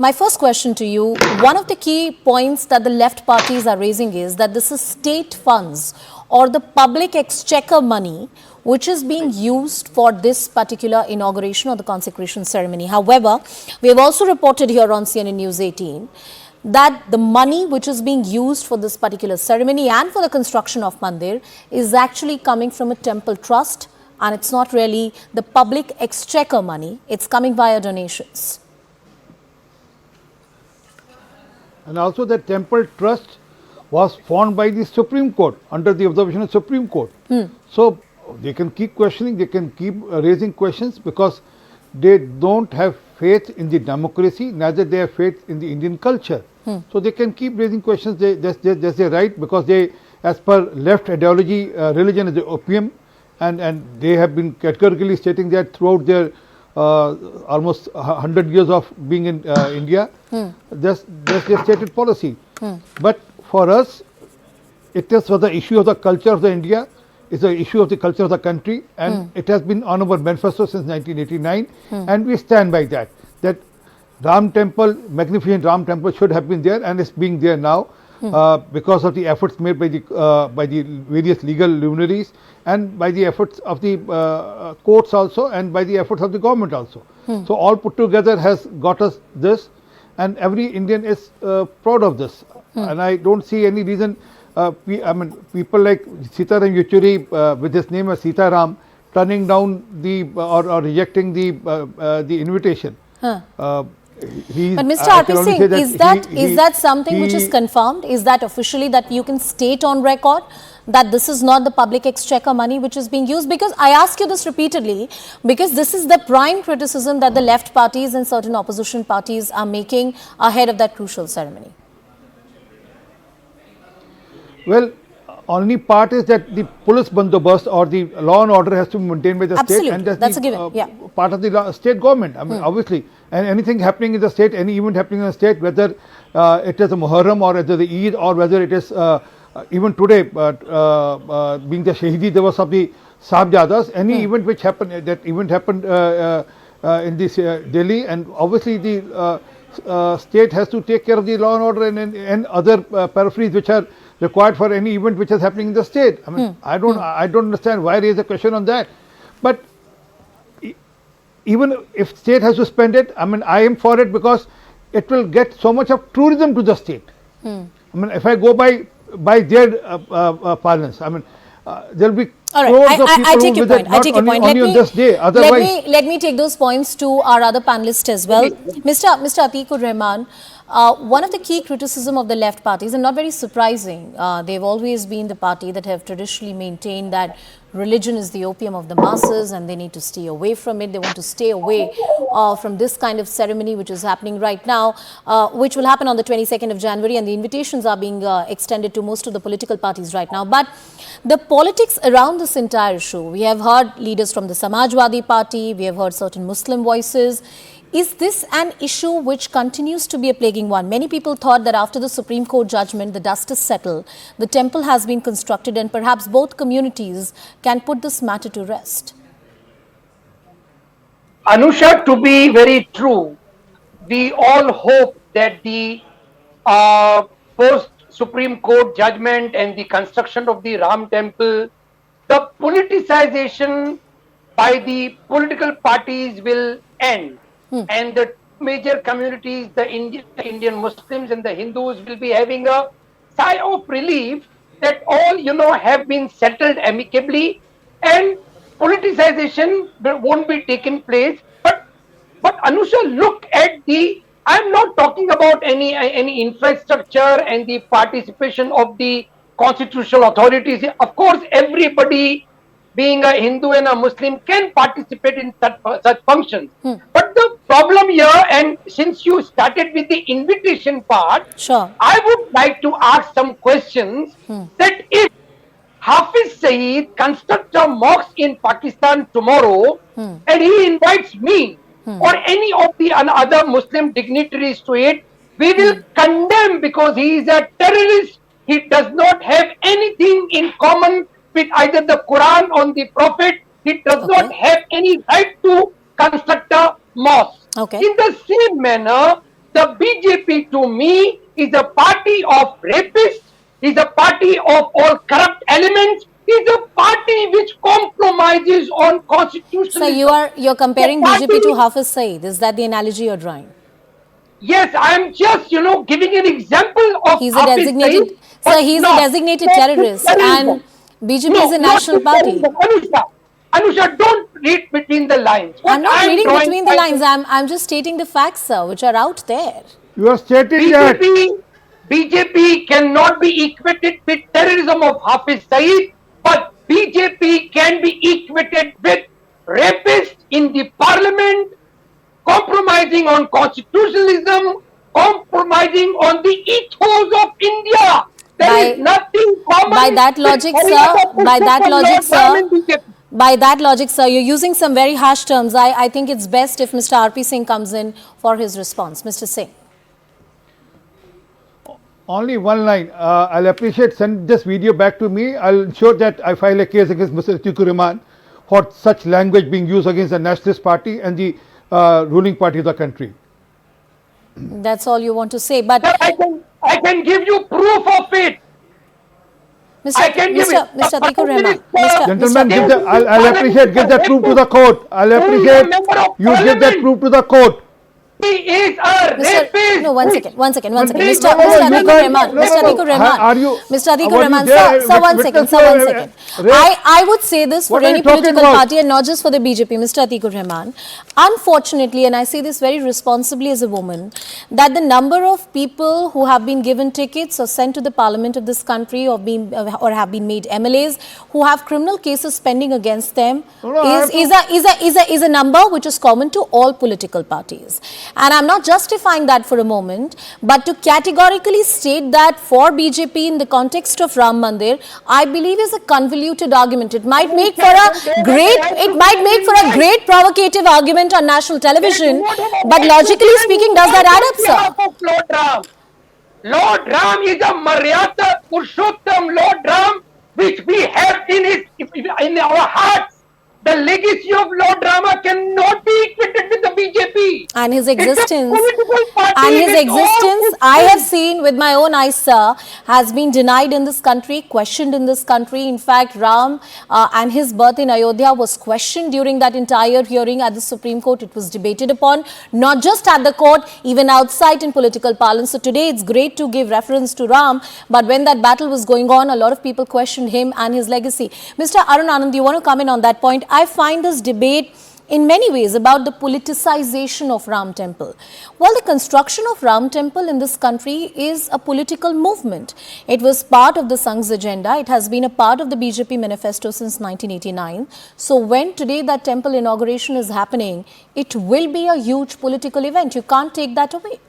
My first question to you, one of the key points that the left parties are raising is that this is state funds or the public exchequer money which is being used for this particular inauguration or the consecration ceremony. However, we have also reported here on CNN News 18 that the money which is being used for this particular ceremony and for the construction of Mandir is actually coming from a temple trust, and it's not really the public exchequer money, it's coming via donations. And also the temple trust was formed by the Supreme Court under the observation of Supreme Court. So they can keep questioning, they can keep raising questions because they don't have faith in the democracy, neither they have faith in the Indian culture. So they can keep raising questions, that's their right, because they, as per left ideology, religion is the opium, and they have been categorically stating that throughout their almost 100 years of being in India. That's their stated policy. But for us, it is for the issue of the culture of the India, it's the issue of the culture of the country, and it has been on our manifesto since 1989, and we stand by that. That Ram Temple, magnificent Ram Temple, should have been there, and it's being there now because of the efforts made by the various legal luminaries and by the efforts of the courts also, and by the efforts of the government also. So all put together has got us this, and every Indian is proud of this. And I don't see any reason. I mean, people like Sitaram Yechuri with his name as Sitaram turning down the or rejecting the invitation. But Mr. R.P. Singh, is that something which is confirmed? Is that officially that you can state on record that this is not the public exchequer money which is being used? Because I ask you this repeatedly, because this is the prime criticism that the left parties and certain opposition parties are making ahead of that crucial ceremony. Well, only part is that the police bandobast or the law and order has to be maintained by the state, and that's a given. Part of the state government. I mean, obviously, and anything happening in the state, any event happening in the state, whether it is a Muharram or whether the Eid or whether it is even today being the Shahidi Divas of the Sahibjadas, any event which happened, that event happened in this Delhi, and obviously the state has to take care of the law and order and other peripheries which are required for any event which is happening in the state. I mean, I don't understand why raise a question on that. But even if state has to spend it, I mean, I am for it because it will get so much of tourism to the state. I mean, if I go by their parlance, I mean, there will be crores of people who visit not only on this day. Otherwise, let me take those points to our other panelists as well. Mr. Atiq Ur Rehman, one of the key criticism of the left parties, and not very surprising, they've always been the party that have traditionally maintained that religion is the opium of the masses and they need to stay away from it. They want to stay away from this kind of ceremony which is happening right now, which will happen on the 22nd of January, and the invitations are being extended to most of the political parties right now. But the politics around this entire issue, we have heard leaders from the Samajwadi Party, we have heard certain Muslim voices. Is this an issue which continues to be a plaguing one? Many people thought that after the Supreme Court judgment, the dust is settled, the temple has been constructed, and perhaps both communities can put this matter to rest. Anusha, to be very true, we all hope that the post-Supreme Court judgment and the construction of the Ram temple, the politicization by the political parties will end. And the major communities, the Indian Muslims and the Hindus, will be having a sigh of relief that all, have been settled amicably, and politicization won't be taken place. But Anusha, look at I'm not talking about any infrastructure and the participation of the constitutional authorities. Of course, everybody, being a Hindu and a Muslim, can participate in such functions. But the problem here, and since you started with the invitation part, sure, I would like to ask some questions that if Hafiz Saeed constructs a mosque in Pakistan tomorrow and he invites me or any of the other Muslim dignitaries to it, we will condemn because he is a terrorist. He does not have anything in common with either the Quran or the Prophet. He does not have any right to construct a mosque. In the same manner, The BJP to me is a party of rapists, is a party of all corrupt elements, is a party which compromises on So constitutionalism. you're comparing The BJP to party, Hafiz Saeed. Is that the analogy you're drawing? yes, I am just, giving an example of He's a Hafiz Saeed, designated, sir, but he's a not, designated not with terrorist, and terrorism. BJP is No, a not national with party. terrorism. Anusha, don't read between the lines. What I'm not I am reading drawing between the lines. I'm just stating the facts, sir, which are out there. You are stating that. BJP cannot be equated with terrorism of Hafiz Saeed, but BJP can be equated with rapists in the parliament, compromising on constitutionalism, compromising on the ethos of India. There is By nothing common by that with logic, Harriet sir, of by that Pushpa logic, Lord Ram sir, and BJP. by that logic, sir, you're using some very harsh terms. I think it's best if Mr. R.P. Singh comes in for his response. Mr. Singh. Only one line. I'll appreciate, send this video back to me. I'll ensure that I file a case against Mr. Atiq Ur Rehman for such language being used against the Nationalist Party and the ruling party of the country. That's all you want to say. But Sir, I can give you proof of it. I can give it. Mr. Atiq Ur Rehman, Gentlemen, give the, I'll appreciate, give that proof to the court. I'll appreciate you give that proof to the court. He is a rapist. No, one second. No, Mr. no, Atiq Ur Rehman, no, Mr. no, Atiq Ur no. Rehman, Are you- Mr. Atiq Ur were you Rehman, there sir, one with second, Mr. sir, one second. Rape? I would say this for What are any you talking political about? party and not just for the BJP, Mr. Atiq Ur Rehman. Unfortunately, and I say this very responsibly as a woman, that the number of people who have been given tickets or sent to the parliament of this country or have been made MLAs who have criminal cases pending against them is a number which is common to all political parties. And I'm not justifying that for a moment, but to categorically state that for BJP in the context of Ram Mandir, I believe is a convoluted argument. It might make for a great provocative argument on national television, but logically speaking, does that add up, sir? Lord Ram. Lord Ram is a Maryata Purushottam Lord Ram, which we have in our hearts. The legacy of Lord Rama cannot be equated with the BJP. And his It's a existence, political party I have seen with my own eyes, sir, has been denied in this country, questioned in this country. In fact, Ram and his birth in Ayodhya was questioned during that entire hearing at the Supreme Court. It was debated upon, not just at the court, even outside in political parlance. So today it's great to give reference to Ram, but when that battle was going on, a lot of people questioned him and his legacy. Mr. Arun Anand, you want to comment on that point? I find this debate in many ways about the politicization of Ram Temple. Well, the construction of Ram Temple in this country is a political movement. It was part of the Sangh's agenda. It has been a part of the BJP manifesto since 1989. So when today that temple inauguration is happening, it will be a huge political event. You can't take that away.